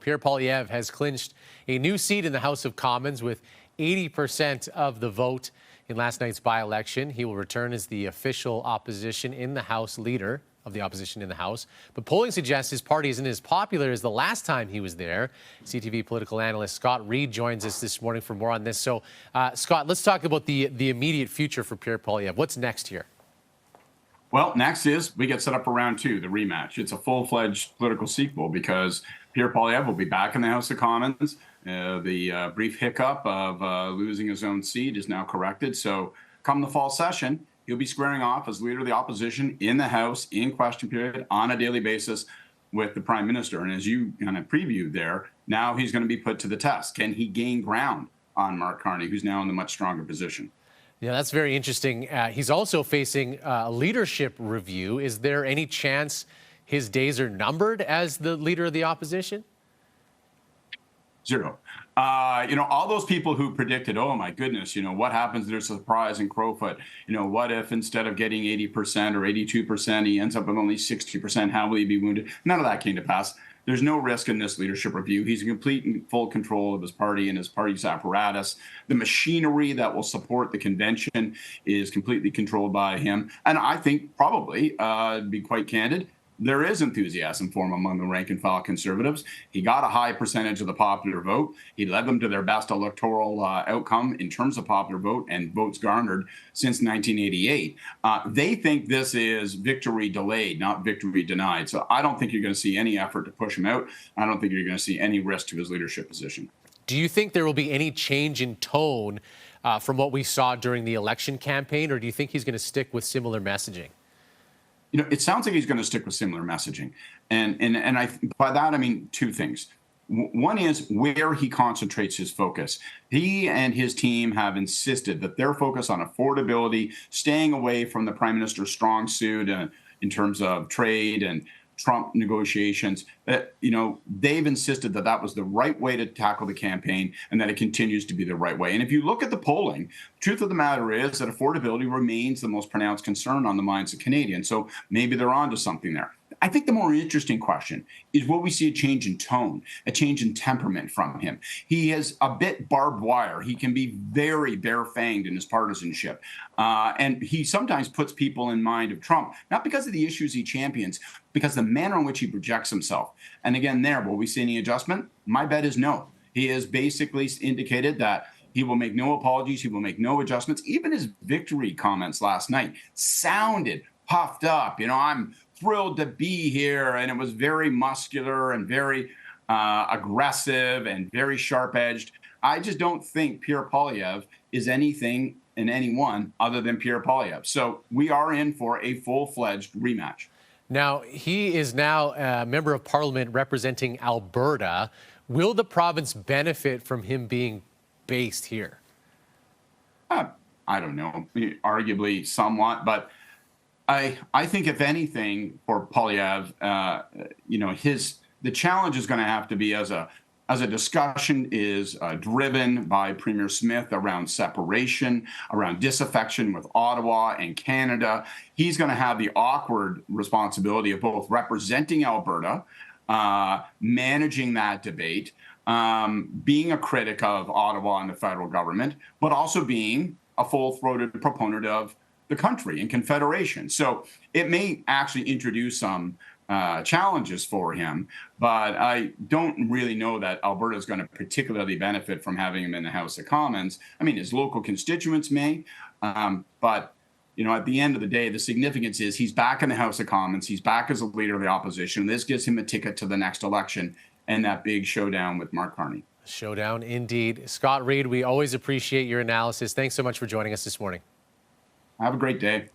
Pierre Poilievre has clinched a new seat in the House of Commons with 80% of the vote in last night's by-election. He will return as the official opposition in the House, leader of the opposition in the House. But polling suggests his party isn't as popular as the last time he was there. CTV political analyst Scott Reid joins us this morning for more on this. So, Scott, let's talk about the immediate future for Pierre Poilievre. What's next here? Well, next is we get set up for round two, the rematch. It's a full-fledged political sequel because Pierre Poilievre will be back in the House of Commons. The brief hiccup of losing his own seat is now corrected. So come the fall session, he'll be squaring off as leader of the opposition in the House in question period on a daily basis with the Prime Minister. And as you kind of previewed there, now he's going to be put to the test. Can he gain ground on Mark Carney, who's now in a much stronger position? Yeah, that's very interesting. He's also facing a leadership review. Is there any chance his days are numbered as the leader of the opposition? Zero. All those people who predicted, oh my goodness, what happens if there's a surprise in Crowfoot? What if instead of getting 80% or 82%, he ends up with only 60%? How will he be wounded? None of that came to pass. There's no risk in this leadership review. He's in complete and full control of his party and his party's apparatus. The machinery that will support the convention is completely controlled by him. And I think probably, to be quite candid, there is enthusiasm for him among the rank and file Conservatives. He got a high percentage of the popular vote. He led them to their best electoral outcome in terms of popular vote and votes garnered since 1988. They think this is victory delayed, not victory denied. So I don't think you're going to see any effort to push him out. I don't think you're going to see any risk to his leadership position. Do you think there will be any change in tone from what we saw during the election campaign, or do you think he's going to stick with similar messaging? It sounds like he's going to stick with similar messaging. And by that, I mean two things. One is where he concentrates his focus. He and his team have insisted that their focus on affordability, staying away from the Prime Minister's strong suit in terms of trade and Trump negotiations, they've insisted that that was the right way to tackle the campaign and that it continues to be the right way. And if you look at the polling, the truth of the matter is that affordability remains the most pronounced concern on the minds of Canadians. So maybe they're onto something there. I think the more interesting question is, will we see a change in tone, a change in temperament from him? He is a bit barbed wire. He can be very bare-fanged in his partisanship. And he sometimes puts people in mind of Trump, not because of the issues he champions, because the manner in which he projects himself. And again, will we see any adjustment? My bet is no. He has basically indicated that he will make no apologies. He will make no adjustments. Even his victory comments last night sounded puffed up. I'm thrilled to be here. And it was very muscular and very aggressive and very sharp-edged. I just don't think Pierre Poilievre is anything and anyone other than Pierre Poilievre. So we are in for a full-fledged rematch. Now, he is now a member of parliament representing Alberta. Will the province benefit from him being based here? I don't know, arguably somewhat, but I think if anything for Poilievre, the challenge is going to have to be as a discussion is driven by Premier Smith around separation, around disaffection with Ottawa and Canada. He's going to have the awkward responsibility of both representing Alberta, managing that debate, being a critic of Ottawa and the federal government, but also being a full-throated proponent of the country and confederation. So it may actually introduce some challenges for him, but I don't really know that Alberta is going to particularly benefit from having him in the House of Commons. I mean, his local constituents may, but at the end of the day, the significance is he's back in the House of Commons. He's back as a leader of the opposition. This gives him a ticket to the next election and that big showdown with Mark Carney. Showdown indeed. Scott Reid, we always appreciate your analysis. Thanks so much for joining us this morning. Have a great day.